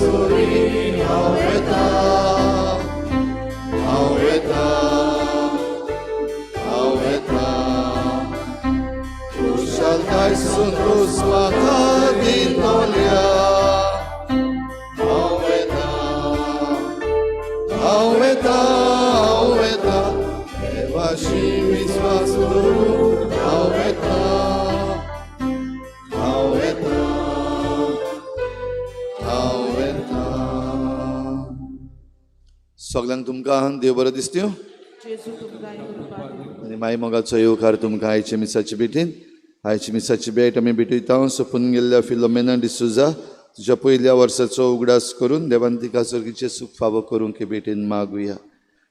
येसुरी हांव येता, हांव येता, हांव येता. क्रुशालतायसून क्रूस म्हाका दितोल्या. हांव येता, हांव येता, हांव येता. देवाशी विश्वास दवरून हांव येता, हांव येता, हांव येता. सगळ्यांक तुमकां देव बरो दिसत्यो आनी मागीर मोगाचो येवकार तुमकां आयचे मिसाची भेटीन. आयची मिसाची भेट आमी भेटयता सोंपून गेल्ल्या फिलोमेना डिसुजा. तुज्या पयल्या वर्साचो उगडास करून देवान तिका सर्गीचें सूख फावो करूंक हे भेटेन मागुया.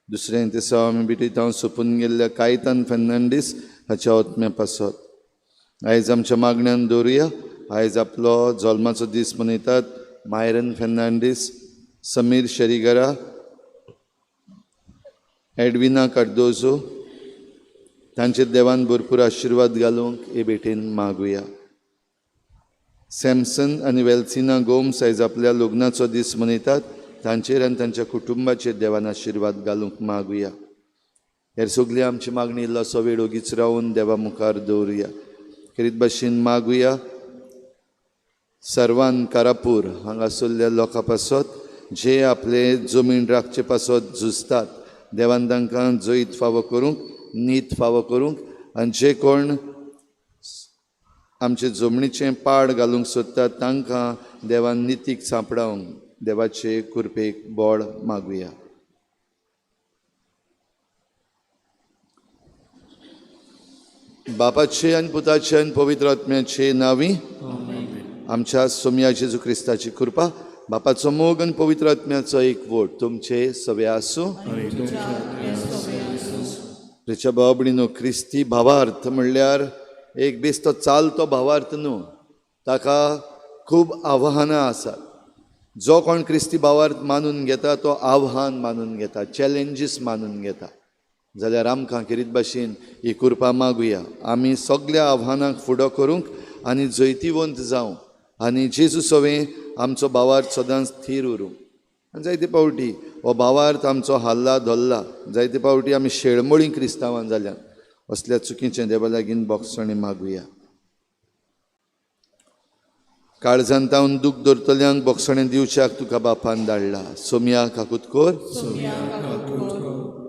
दुसरें दिसा आमी भेटयता सोंपून गेल्ल्या कायतान फेर्नांडीस हाच्या ओतम्या पासत. आयज आमच्या मागण्यांत दवरुया. आयज आपलो जल्माचो दीस मनयतात मायरन फेर्नांडीस, समीर शेरिगरा, एडविना कार्दोजो. तांचेर देवान भरपूर आशिर्वाद घालूंक हे भेटेन मागुया. सॅमसन आनी वेल्सिना गोम्स आयज आपल्या लग्नाचो दीस मनयतात. तांचेर आनी तांच्या कुटुंबाचेर देवान आशिर्वाद घालूंक मागुया. हेर सगळी आमची मागणी इल्लोसो वेळ ओगीच रावन देवा मुखार दवरुया. खेरीत भाशेन मागुया सर्वान कारापूर हांगासरल्या लोकां पासत जे आपले जमीन राखचे पासत झुजतात. देवान तांकां जैत फावो करूंक, नीत फावो करूंक, आनी जे कोण आमचे जमनीचें पाड घालूंक सोदतात तांकां देवान नितीक सांपडावंक देवाचे कृपेक बोड मागुया. बापाचे आनी पुताचे आनी पवित्र आत्म्याचे नांवी. आमच्या सोम्या जेजू क्रिस्ताची कृपा, बापाचो मोग आनी पवित्र आत्म्याचो एकवट तुमचे सवे आसूं. तुमच्या भाव भयणीनो, क्रिस्ती भावार्थ म्हणल्यार एक बेस्तो चालतो भावार्थ न्हू. ताका खूब आव्हानां आसात. जो कोण क्रिस्ती भावार्थ मानून घेता तो आव्हान मानून घेता, चॅलेंजीस मानून घेता. जाल्यार आमकां खेरीत भाशेन ही कृपा मागुया. आमी सगळ्या आव्हानांक फुडो करूंक आनी जैतिवंत जावं आनी जेजू सवें आमचो भावार्थ सदांच थीर उरूंक. आनी जायते पावटी हो भावार्थ आमचो हल्ला धोल्ला. जायते पावटी आमी शेळमळी क्रिस्तांवां जाल्यात. असल्या चुकीचें देवा लागीं बोगसणे मागुया. काळजांतावन दूख धरतल्यांक बोगसणें दिवच्याक तुका बापान धाडला. सोम्या काकूत कोर,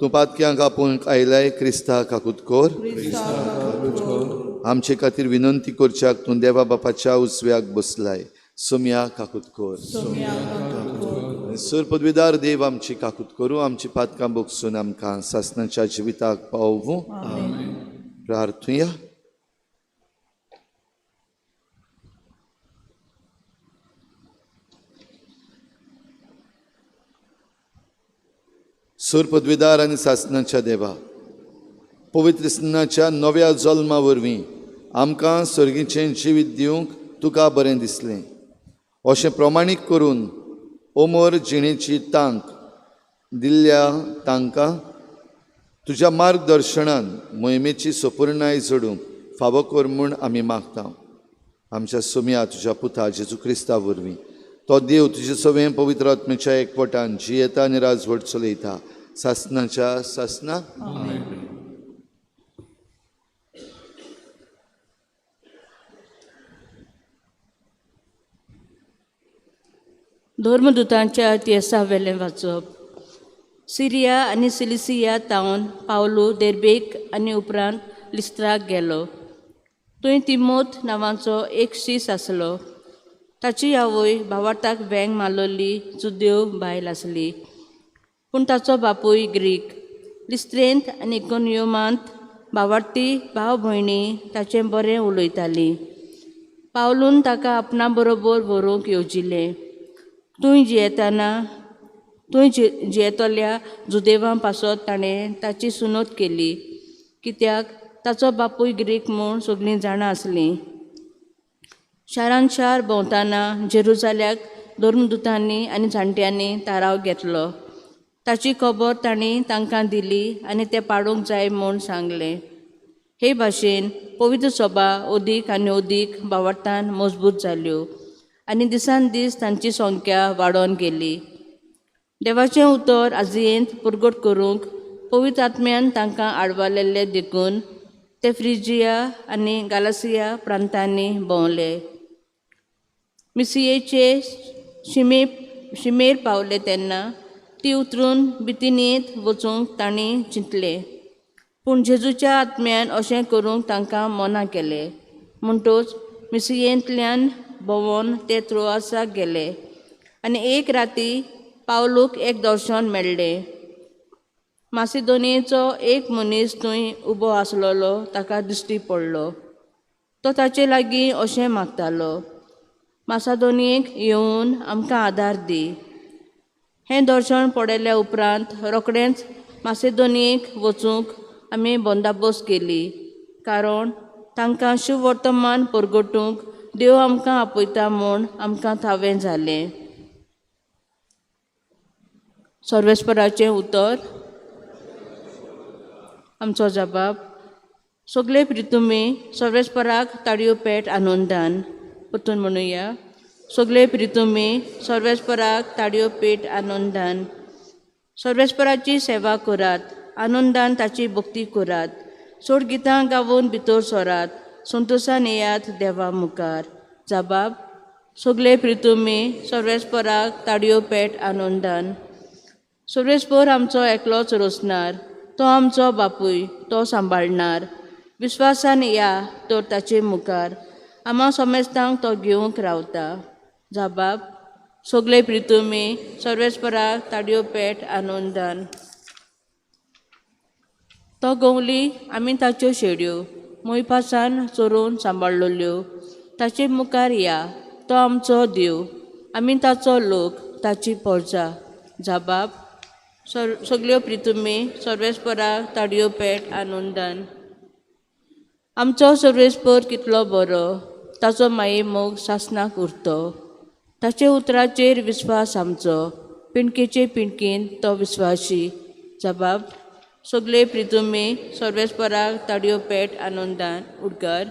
तूं पातक्यांक आपोवंक आयलाय. क्रिस्ता काकूत कोर, आमचे खातीर विनंती करच्याक तूं देवा बापाच्या उजव्याक बसलाय. सोम्या काकूत कोर. सर पदवीदार देव आमची काकूत करूं. आमची पातकां बोगसून आमकां सासणाच्या जिविताक पावूं. प्रार्थुया. सर पदवीदार आनी सासणाच्या देवा, पवित्र स्नानाच्या नव्या जल्मा वरवीं आमकां सर्गीचें जिवीत दिवंक तुका बरें दिसलें. अशें प्रमाणीक करून अमर जिणेची तांक दिल्ल्या तांकां तुज्या मार्गदर्शनान मोहिमेची सपूर्णाय जडूंक फावो कर म्हूण आमी मागता. आमच्या सोम्या तुज्या पुता जेजू क्रिस्ता वरवीं तो देव तुजे सवें पवित्र आत्म्याच्या एकवटान जियेता आनी राजवट चलयता सासणाच्या सासणा. धर्मदुतांच्या इतिहासा वेलें वाचप. सिरिया आनी सिलिसिया तावन पावलो देर्बेक आनी उपरांत लिस्त्राक गेलो. थंय तिमोथ नांवाचो एक शीस आसलो. ताची आवय भावार्थाक वेंग मारलोली जुदेव बायल आसली, पूण ताचो बापूय ग्रीक. लिस्त्रेंत आनी इकोनियोमांत भावार्थी भाव भयणी ताचें बरें उलयतालीं. पावलून ताका आपणा बरोबर व्हरूंक येवजिल्लें. थंय जियेतल्या जुदेवां पासत ताणें ताची सुनोत केली, कित्याक ताचो बापूय ग्रीक म्हूण सगळीं जाणां आसलीं. शारान शार भोंवतना जेरुजाल्याक धर्मदुतांनी आनी जाणट्यांनी ताराव घेतलो. ताची खबर तांणी तांकां दिली आनी ते पाडूंक जाय म्हूण सांगलें. हे भाशेन पवित्र सभा ओदीक आनी ओदीक भावार्थान मजबूत जाल्यो आनी दिसान दीस तांची संख्या वाडोन गेली. देवाचें उतर आजयेंत पुरगट करूंक पवित्र आत्म्यान तांकां आडवालेले देखून ते फ्रिजिया आनी गालासिया प्रांतांनी भोंवले. मिसियेचे शिमेर पावले तेन्ना ती उतरून बितिनीत वचूंक तांणी चिंतलें. पूण जेजूच्या आत्म्यान अशें करूंक तांकां मना केलें. म्हणटूच मिसियेंतल्यान भोंवून ते त्रोआसाक गेले. आनी एक राती पावलूक एक दर्शन मेळ्ळें. मासिदोनियेचो एक मनीस थंय उबो आसलोलो ताका दिश्टी पडलो. तो ताचे लागीं अशें मागतालो, मासिदोनियेक येवन आमकां आदार दी. हें दर्शन पडल्या उपरांत रोखडेंच मासिदोनियेक वचूंक आमी बंदाबस्त केली, कारण तांकां शुभ वर्तमान परगटूंक देव आमकां आपयता म्हूण आमकां ठावें जालें. सर्वेस्पराचें उतर. आमचो जबाब. सगळे प्रितुमी सर्वेस्पराक ताळयो पेट आनंदान. परतून म्हणुया, सगळे प्रितुमी सर्वेस्पराक ताळयो पेट आनंदान. सर्वेस्पराची सेवा करात, आनंदान ताची भक्ती करात. सोड गितां गावून भितर सरात, संतोशान येयात देवा मुखार. जबाब. सगळे प्रितुमी सर्वेस्पराक ताळयो पेट आनंदान. सर्वेस्पर आमचो एकलोच रोसनार, तो आमचो बापूय, तो सांबाळणार. विस्वासान या तर ताचे मुखार, आम्हा समेस्तांक तो घेवंक रावता. जबाब. सगळे प्रितुमी सर्वेस्पराक ताळयो पेट आनंदान. तो गवली आमी ताच्यो शेड्यो मोयपासान चोरून सांबाळलोल्यो. ताचे मुखार या, तो आमचो देव, आमी ताचो लोक, ताची परजा. जबाब. सगळ्यो प्रितुमी सर्वेस्पराक ताळयो पेट आनंदान. आमचो सर्वेस्पर कितलो बरो, ताचो माये मोग सासणाक उरतो. ताचे उतराचेर विस्वास आमचो, पिणकेचे पिणकेन तो विस्वासी. जबाब. सगळे प्रितुमी सर्वेस्पराक ताळयो पेट आनंदान. उडकार.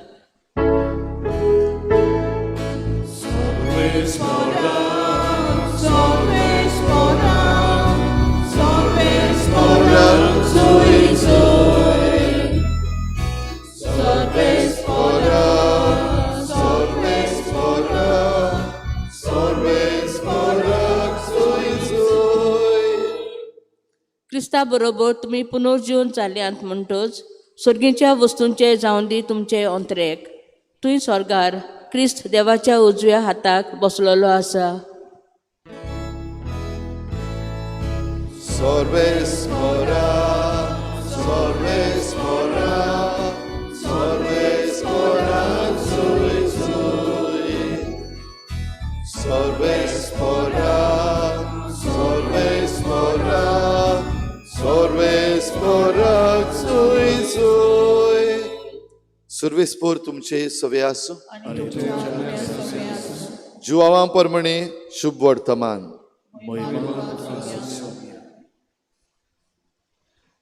क्रिस्ता बरोबर तुमी पुनर्जीवन जाल्यांत म्हणटच सर्गीच्या वस्तूंचे जावन दी तुमचे अंतरेक. थंय स्वर्गार क्रिस्त देवाच्या उजव्या हाताक बसलेलो आसा. सर्वेस्पोर तुमचे सवे आसूं. जुवावां परमणे शुभ वर्तमान.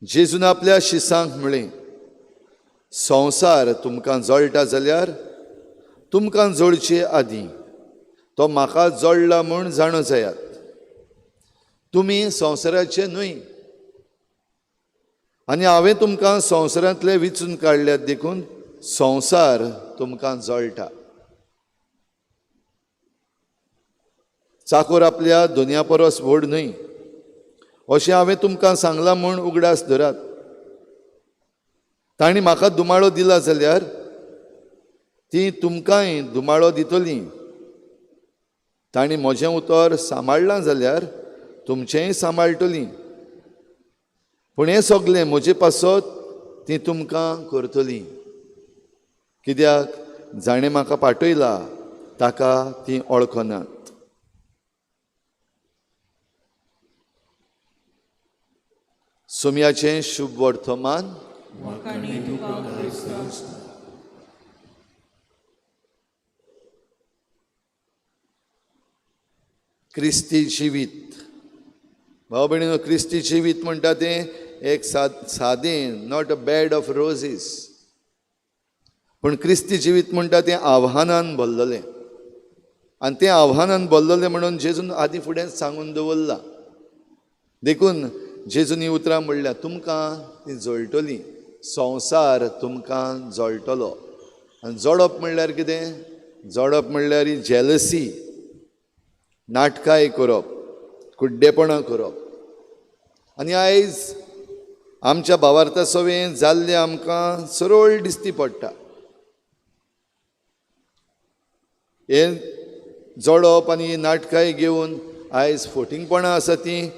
जेजून आपल्या शिसांक म्हळें, संवसार तुमकां जळटा जाल्यार तुमकां जळचे आदीं तो म्हाका जळ्ळा म्हूण जाणो जायात. तुमी संवसाराचे न्हय, आनी हांवें तुमकां संवसारांतले विचून काडल्यात देखून संवसार तुमकां जळटा. चाकोर आपल्या दोनया परस व्हड न्हय अशें हांवें तुमकां सांगलां म्हूण उगडास धरात. तांणी म्हाका दुमाळो दिला जाल्यार ती तुमकांय दुमाळो दितली. तांणी म्हजें उतर सांबाळलां जाल्यार तुमचेंय सांबाळटलीं. पूण हें सगलें म्हजे पासत ती तुमकां करतलीं, कित्याक जाणें म्हाका पाठयला ताका ती वळखनात. सोमयाचें शुभ वर्तमान. क्रिस्ती जिवीत. भाव भयणीनो, क्रिस्ती जिवीत म्हणटा तें एक सादें, not a bed of roses. पूण क्रिस्ती जिवीत म्हणटा तें आव्हानान भरलेलें. आनी तें आव्हानान बोल्लोलें म्हणून जेजून आदीं फुडें सांगून दवरला. देखून जेजून ही उतरां म्हणल्यार तुमकां ती जळटलीं, संवसार तुमकां जळटलो. आनी जळप म्हणल्यार कितें? जळप म्हणल्यार ही जेलसी, नाटकाय करप, कुड्डेपणां करप. आनी आयज आमच्या भावार्था सवें जाल्लें आमकां सरळ दिसती पडटा. हें जळप आनी नाटकाय घेवन आयज फोटिंगपणां आसा तीं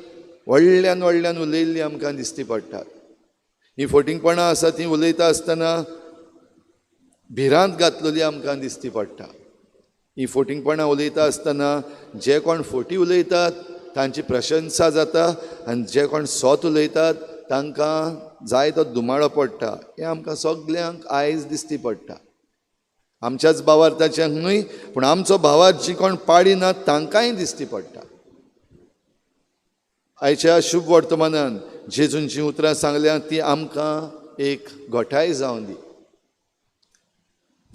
व्हडल्यान व्हडल्यान उलयल्लीं आमकां दिसती पडटात. हीं फोटिंगपणां आसा तीं उलयता आसतना भिरांत घातलेली आमकां दिसती पडटा. हीं फोटिंगपणां उलयता आसतना जे कोण फोटी उलयतात तांची प्रशंसा जाता आनी जे कोण सोत उलयतात तांकां जाय तो दुमाळो पडटा. हें आमकां सगल्यांक आयज दिसती पडटा. आमच्याच भावार्थाच्यांक न्हय पूण आमचो भावार्थ जी कोण पाळी नात तांकांय दिसती पडटा. आयच्या शुभ वर्तमानान जेजून जीं उतरां सांगल्यां ती आमकां एक घोटाय जावं दी.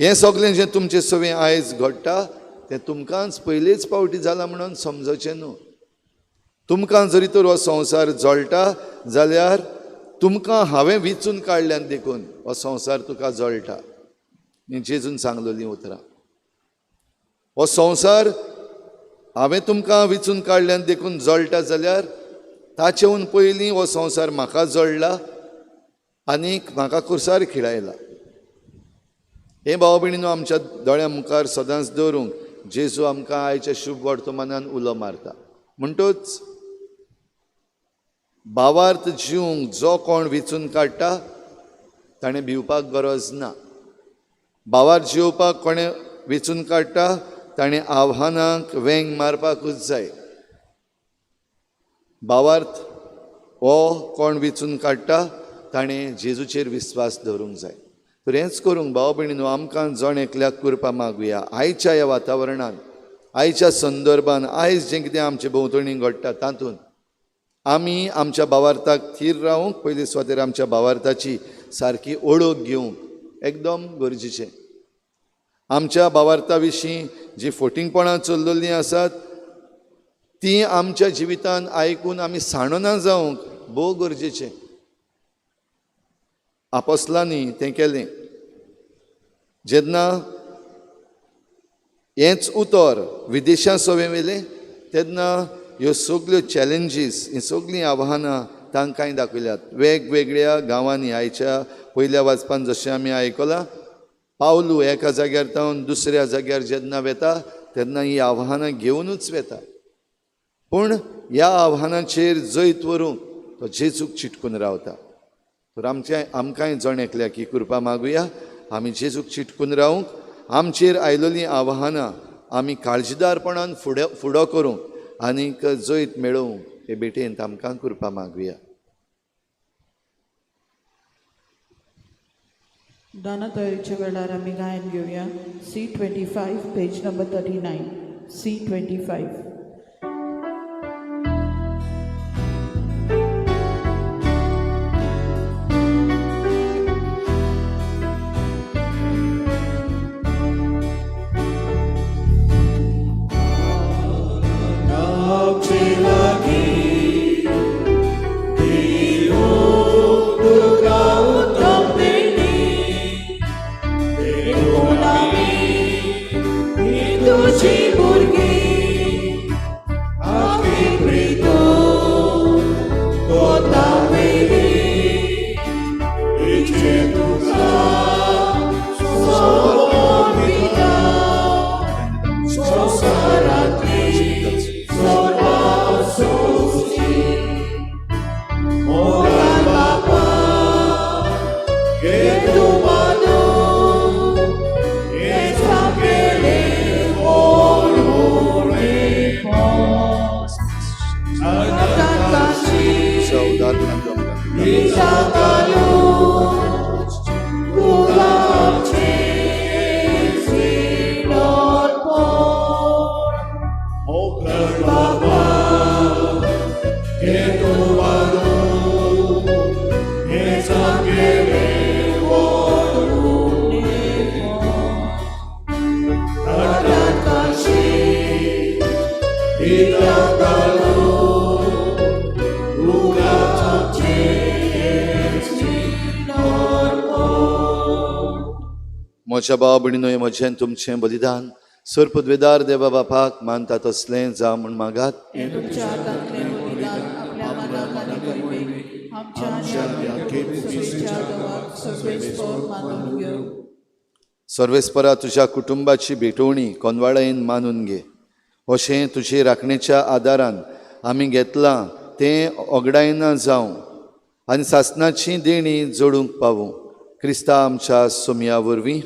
हें सगळें जें तुमचे सवें आयज घडटा तें तुमकांच पयलेच फावटी जालां म्हणून समजचें न्हू. तुमकां जरी तर हो संवसार जळटा जाल्यार तुमकां हांवें विचून काडल्यान देखून हो संवसार तुका जळटा. ही जेजून सांगलेलीं उतरां. हो संवसार हांवें तुमकां विचून काडल्यान देखून जळटा जाल्यार ताचेहून पयलीं हो संवसार म्हाका जळ्ळा आनीक म्हाका कुर्सार खिळायला. हें भाव भयणीनो आमच्या दोळ्या मुखार सदांच दवरूंक जेजू आमकां आयच्या शुभ वर्तमानान उलो मारता. म्हणटूच भावार्थ जिवंक जो कोण विचून काडटा ताणें भिवपाक गरज ना. भावार्थ जिवपाक कोणें विचून काडटा ताणें आव्हानांक वेंग मारपाकूच जाय. भावार्थ हो कोण विचून काडटा ताणें जेजूचेर विस्वास दवरूंक जाय. तर हेंच करूंक भाव भयणीनो आमकां जण एकल्याक करपा मागुया. आयच्या ह्या वातावरणान, आयच्या संदर्भान, आयज जें कितें आमचे भोंवतणी घडटा तातूंत आमी आमच्या भावार्थाक थीर रावूंक, पयलीं सुवातेर आमच्या भावार्थाची सारकी ओळख घेवंक एकदम गरजेचें. आमच्या भावार्था विशीं जीं फोटिंगपणां चल्लेलीं आसात तीं आमच्या जिवितान आयकून आमी साणुना जावंक भोव गरजेचें. आपोस्तलांनी तें केलें. जेन्ना हेंच उतर विदेशां सवें वेलें तेन्ना ह्यो सगल्यो चॅलेंजीस, हीं सगळीं आव्हानां तांकांय दाखयल्यात. वेगवेगळ्या गांवांनी आयच्या पयल्या वाचपान जशें आमी आयकलां, पावलू एका जाग्यार तावन दुसऱ्या जाग्यार जेन्ना वेता तेन्ना हीं आव्हानां घेवनूच वेता. पूण ह्या आव्हानाचेर जैत व्हरूंक तो जेजूक चिटकून रावता. तर आमकांय जण एकल्याक ही कृपा मागुया. आमी जेजूक चिटकून रावूंक, आमचेर आयिल्लीं आव्हानां आमी काळजीदारपणान फुडो करूंक आनीक जैत मेळोवंक हे भेटेंत आमकां कृपा मागुया. दानातळीच्या वेळार आमी गायन घेवया. C25 page number 39. C25. म्हज्या भाव भयणीनो, हे म्हजें तुमचें बलिदान सर्पद्वेदार देवा बापाक मानता तसलें जा म्हूण मागात. हे तुमच्या हातांतलें बलिदान आपल्या मनाक आनी कळमेक आमच्या आनी आमच्या सगळेच्या देवाक सर्वेस्पर मानून घेव. सर्वेस्परा तुज्या कुटुंबाची भेटवणी कोनवाळेन मानून घे. अशें तुजे राखणेच्या आदारान आमी घेतलां तें ओगडायना जावं आनी सासणाची देणी जोडूंक पावूं. क्रिस्ता आमच्या सोमया वरवीं.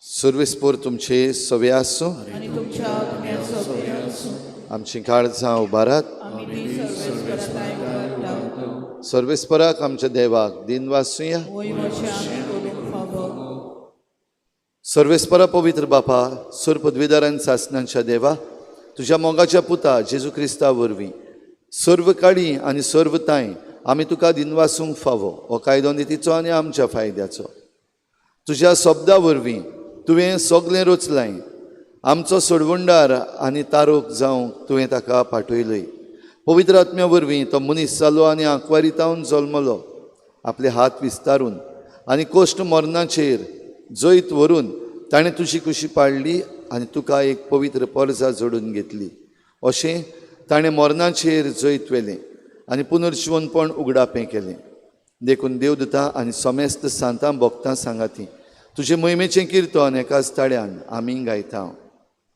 सर्वेस्पर तुमचे सवे आसूं. आनी तुमच्या आत्म्याचो सगळ्या आसूं. आमची काळजां उबारात. आमी ती सर्वेस्पराताय उबारता. सर्वेस्पराक आमच्या देवाक दिन वासूया. वय म्हजें आमी करूंक फावो. सर्वेस्परा पवित्र बापा, सर्पद्वेदारान सासणांच्या देवा, तुज्या मोगाच्या पुता जेजू क्रिस्ता वरवीं सर्व काळी आनी सर्व ताय आमी तुका दिनवासूंक फावो. हो कायदो नितीचो आनी आमच्या फायद्याचो. तुज्या शब्दा वरवीं तुवें सगलें रचलां. आमचो सोडवंडार आनी तारोक जावंक तुवें ताका पाठयलय. पवित्र आत्म्या वरवीं तो मनीस जालो आनी आंकवारीतावन जल्मलो. आपले हात विस्तारून आनी कोश्ट मरणाचेर जैत व्हरून ताणें तुजी कुशी पाळली आनी तुका एक पवित्र परजा जोडून घेतली. अशें ताणें मरणाचेर जैत वेलें आनी पुनर्जिवनपण उगडापें केलें. देखून देवदूतां आनी समेस्त सांतां भोगतां सांगाती तुजे मोहिमेचें किर्तन एकाच ताळ्यान आमी गायता.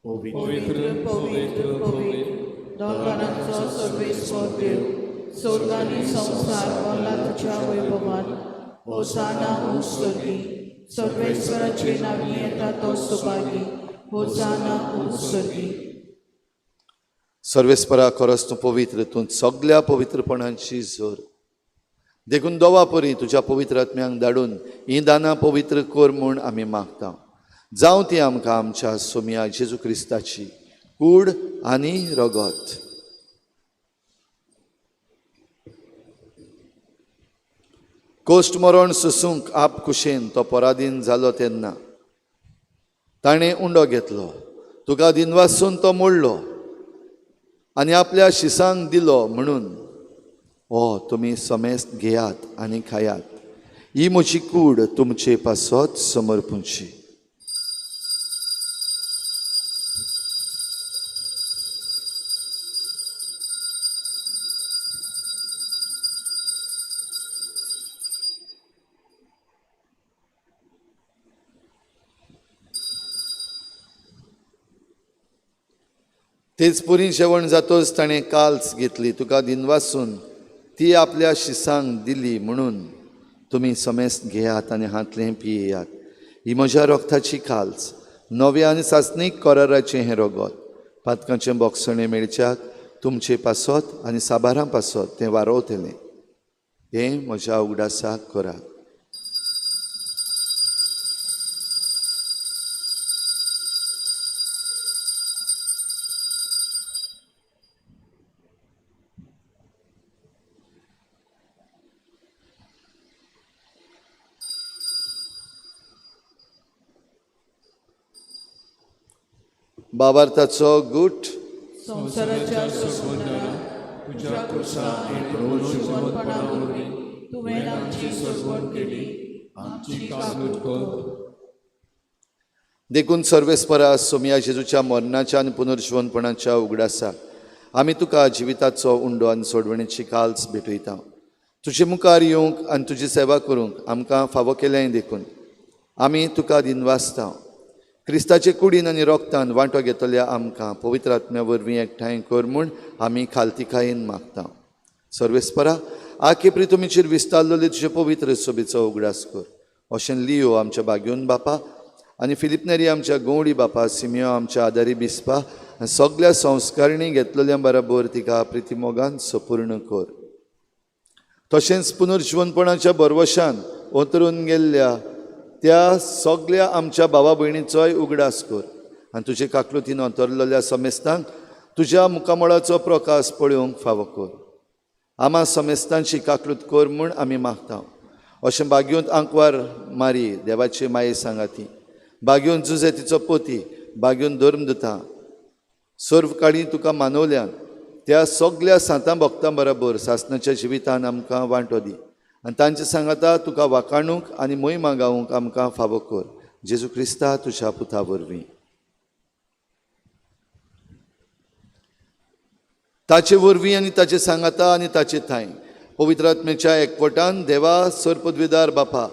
पवित्र पवित्र पवित्र दोगांचो सर्वेस्पर देव, स्वर्ग आनी संवसार भरला तुज्या वैभवान. होसाना उस्सर्गी. सर्वेस्पराचे नांवी येता तो सुभागी. होसाना उस्सर्गी. सर्वेस्परा खरोच तूं पवित्र, तूं सगल्या पवित्रपणाची झर. देखून दोवा परी तुज्या पवित्र आत्म्यांक धाडून हीं दानां पवित्र कर म्हूण आमी मागता. जावं ती आमकां आमच्या सोमया जेजू क्रिस्ताची कूड आनी रगत. कोश्ट मरण सोसूंक आप कुशेन तो पराधीन जालो तेन्ना ताणें उंडो घेतलो. तुका दिनवासून तो मोडलो आनी आपल्या शिसांक दिलो म्हणून हो तुमी समेस्त घेयात आनी खायात. ही म्हजी कूड तुमचे पासत समर्पूंची. तेच पुरी जेवण जातोच ताणें काल्स घेतली. तुका दिनवासून ती आपल्या शिसांक दिली म्हणून तुमी समेस्त घेयात आनी हातलें पियेयात. ही म्हज्या रोगताची काल्स, नव्या आनी सासणीक कराराचें हें रगत. पातकांचें बोगसणें मेळच्याक तुमचे पासत आनी साबारां पासत तें वारोवतलें. हें म्हज्या उगडासाक करात. बाबार्थाचो गुट. संवसाराच्या सोडवणारा तुज्या कृशा जीवनपणा वरवीं तुवें आमची सोडवण केली. आमची काकूट कर. देखून सर्वेस्परा सोमया जेजूच्या मरणाच्या आनी पुनर्जिवनपणाच्या उगडासाक आमी तुका जिविताचो उंडो आनी सोडवणेची काल्स भेटयता. तुजे मुखार येवंक आनी तुजी सेवा करूंक आमकां फावो केलें देखून आमी तुका दिनवासता. क्रिस्ताचे कुडीन आनी रोगतान वांटो घेतल्या आमकां पवित्र आत्म्या वरवीं एकठांय कर म्हूण आमी खालतीकायेन मागता. सर्वेस्परा आखे प्रितुमीचेर विस्तारलेले तुजे पवित्र सोबेचो उगडास कर. अशें लियो आमच्या बाग्योन बापा आनी फिलिप नेरी आमच्या गवडी बापा, सिमियो आमच्या आदारी बिस्पा सगल्या संस्कारणी घेतलेल्या बराबर तिका प्रितीमोगान सपूर्ण कर. तशेंच पुनर्जिवनपणाच्या बरवशान ओतरून गेल्ल्या त्या सगल्या आमच्या भावा भयणीचोय उगडास कर आनी तुजे काकलुतीन अंतरलेल्या समेस्तांक तुज्या मुखामळाचो प्रकाश पळोवंक फावो कर. आमा समेस्तांची काकलूत कर म्हूण आमी मागता. अशें बाग्योंत आंकवार मारी देवाची माये सांगाती, बाग्योन जुजे तिचो पोती, बाग्योन धर्मदुतां सर्व काळी तुका मानवल्यान त्या सगल्या सांतां भक्तां बरोबर सासणाच्या जिवितान आमकां वांटो दी आनी तांचे सांगाता तुका वाखाणूक आनी मोहिमा गावूंक आमकां फावो कर. जेजू क्रिस्ता तुज्या पुता वरवीं. ताचे वरवीं आनी ताचे सांगाता आनी ताचे थंय पवित्र आत्म्याच्या एकवटान देवा सर पदवीदार बापा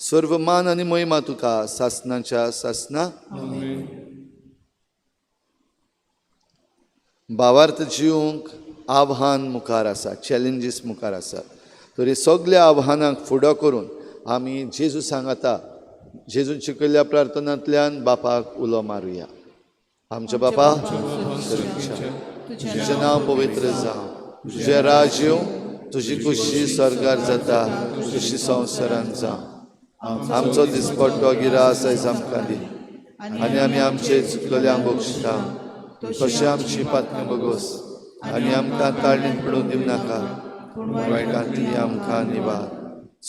सर्व मान आनी मोहिमा तुका सासनाच्या सासना. भावार्थ जिवंक आव्हान मुखार आसा, चॅलेंजीस मुखार आसात. तरी सगळ्या आव्हानांक फुडो करून आमी जेजू सांगाता जेजून शिकयल्ल्या प्रार्थनांतल्यान बापाक उलो मारुया. आमच्या बापा तुजें नांव पवित्र जावं, तुजें राज येवं, तुजी खुशी स्वर्गार जाता तशी संवसारांत जावं. आमचो दिसपट्टो गिरास आयज आमकां दी आनी आमी आमचे चुकलेल्यांक बक्षिता तशें आमची पातकां बगोस आनी आमकां ताळणेंत पडूंक दिवं नाका, वायटांतली आमकां निवार.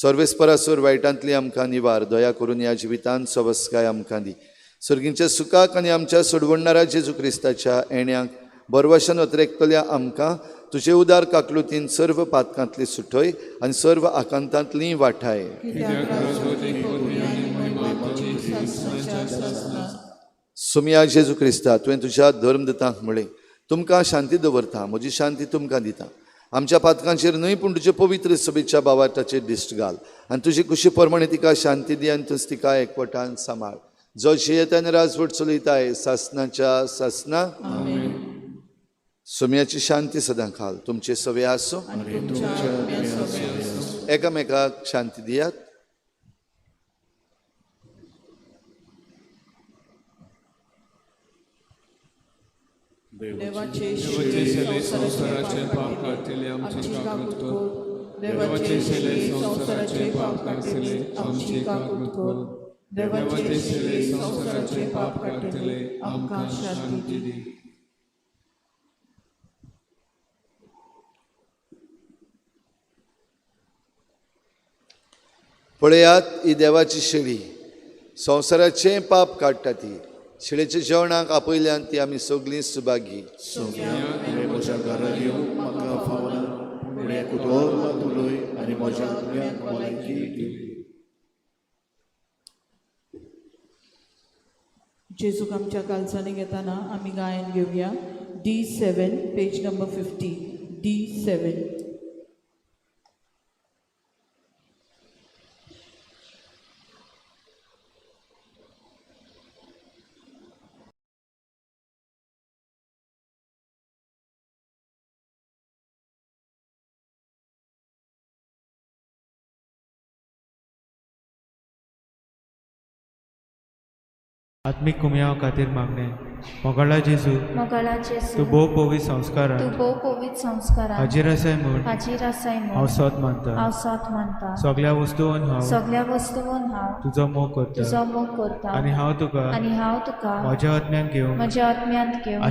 सर्वेस्परासूर वायटांतली आमकां निवार. दया करून ह्या जिवितांत सवस्काय आमकां दी. सर्गींच्या सुखाक आनी आमच्या सोडवणाऱ्या जेजू क्रिस्ताच्या येण्याक बरवशान अत्रेकतल्या आमकां तुजे उदार काकलुतीन सर्व पातकांतली सुटय आनी सर्व आकांतांतली वाठाय. सुमया जेजू क्रिस्ता तुवें तुज्या धर्मदतांक म्हळें तुमकां शांती दवरता, म्हजी शांती तुमकां दिता. आमच्या पातकांचेर न्हय पूण तुजे पवित्र सभेच्या बावाटाचेर दिश्ट घाल आनी तुजी खुशी प्रमाणे तिका शांती दी आनी तुज तिका एकवटान सांबाळ. जो जियेतान राजवट चलयताय सासनाच्या सासना. सुमयाची शांती सदां खाल तुमचे सवे आसूं. एकामेकाक शांती दियात. देवाचे शेले संसाराचे पाप काढलेले आमची काकूत कर. देवाचे शेले संसाराचे पाप काढलेले आमची काकूत कर. देवाचे शेले संसाराचे पाप काढलेले आमकां शांती दी. पळयात ही देवाची शेळी संवसाराचे पाप काडटा. ती शेळेच्या जेवणाक आपयल्यान ती आमी सगळीं सुभागी. म्हज्या घरांत येवंक म्हाका फावना, पूण एक उतर मात उलय आनी म्हज्या आत्म्याक भलायकी दी. जेजूक आमच्या कालचांनी घेताना आमी गायन घेवया. D7 page number 50. D7. आत्मिक कुमयाव खातीर मागणे. मोगाळा जेजू मोगाळा जेजू तूं भोव पवित तूं संस्कारांत भोव पवित्र संस्कारांत हाजीर आसाय म्हूण हाजीर आसाय हांव म्हूण सत मानता. हांव सत मानता. सगळ्या वस्तूंत हांव सगळ्या वस्तूंत हांव तुजो मोग करता तुजो मोग करता आनी हांव तुका म्हज्या आत्म्यान घेवंक म्हज्या आत्म्यांत घेवंक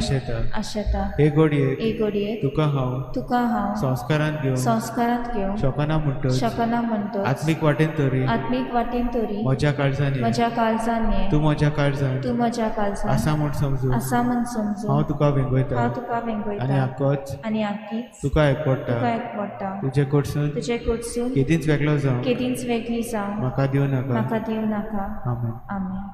आशेता. हे घडयेक हे घडयेक तुका हांव संस्कारांत घेवंक शकना म्हणटच आत्मीक वाटेन तरी म्हज्या काळजान ये. तूं म्हज्या काळजान आसा म्हूण समजू. हांव तुका वेंगयता आनी आक्कोच तुका एकवडटा. तुजे कडसून केदींच वेगळो जावं म्हाका दिवं नाका. आमेन.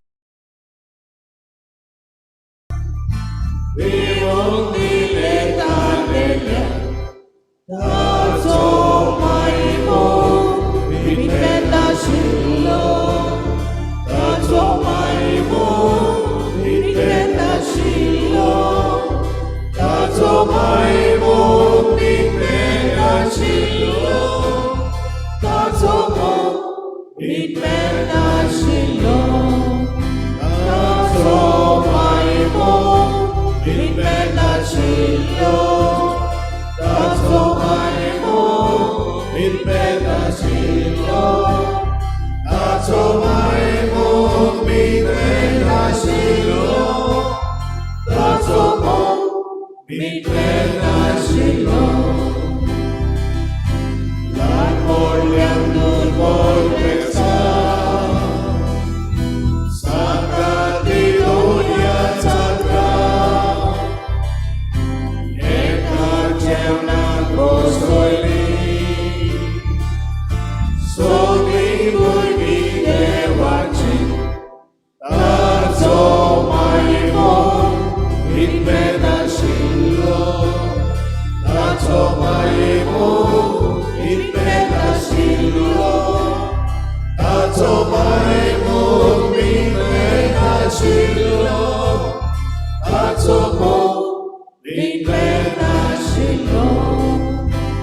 विकले नाशिल्लो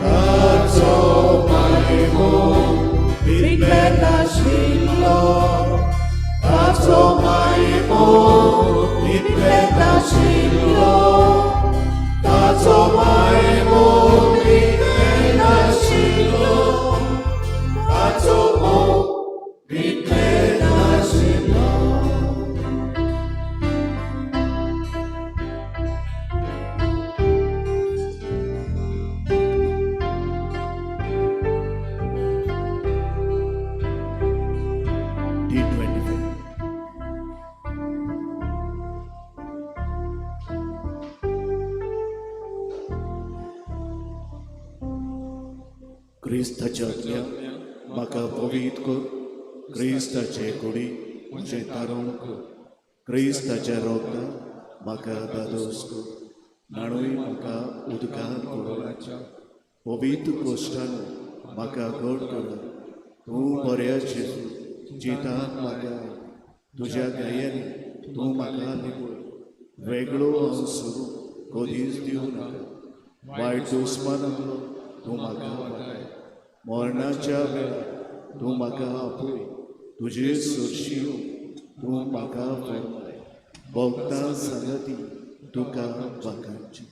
ताचो मायमो विकले नाशिल्लो ताचो मायमो विकले नाशिल्लो ताचो मायमो विकले नाशिल्लो ताचो विकले नाशिल्लो. D25. क्रिस्ताच्या म्हाका पवित्र कर, क्रिस्ताचे कुडी म्हजें तारण कर, क्रिस्ताच्या रोगता म्हाका दादोस कर, नाणूय म्हाका उदकान कोडोलाच्या पवित्र कोश्टान म्हाका घट कर. तूं बऱ्या जेजू जितान म्हाका तुज्या गायांनी तूं म्हाका निवड, वेगळो सोडून कधीच दिवं नाका. वायट दुस्मानांतलो तूं म्हाका वाटाय, मरणाच्या वेळार तूं म्हाका आपय, तुजे सुरशियो तूं म्हाका फरमाय, भोगतां संगती तुका बाकांची.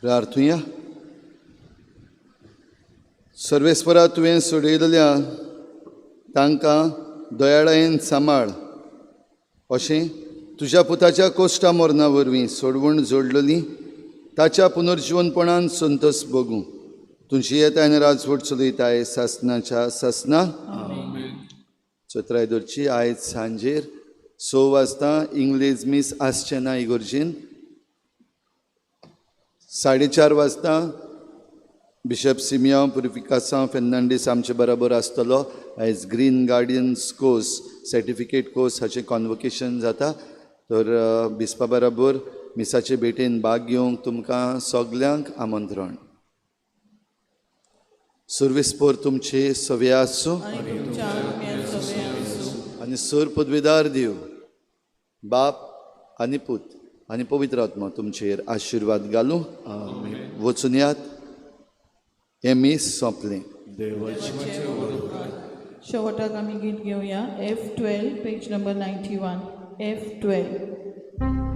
प्रार्थुया. सर्वेस्परा तुवें सोडयलेल्या तांकां दयाळायेन सांबाळ, अशें तुज्या पुताच्या कोश्टा मरणा वरवीं सोडवण जोडलेली ताच्या पुनर्जीवनपणान संतोस भोगूं तुजी येताय राजवट चलयताय सासनाच्या सासना. चोत्रायदोरची आयज सांजेर 6 वाजता इंग्लेज मिस आसचेना इगोर्जीन, 4:30 वाजता बिशप सिमियांव पुरिफिकासांव फेर्नांडीस आमचे बरोबर आसतलो. आयज green guardian's course certificate course हाचें कॉन्वोकेशन जाता. तर बिस्पा बरोबर मिसाचे भेटेन भाग घेवंक तुमकां सगल्यांक आमंत्रण. सर्वेस्पर तुमचे सवे आसूं आनी सर पदवीदार देव बाप आनी पूत आनी पवित्र आत्मा तुमचेर आशिर्वाद घालूं. वचून यात. हें मीस सोंपलें. शेवटाक आमी गीत घेवया F12 पेज नंबर 91 F12.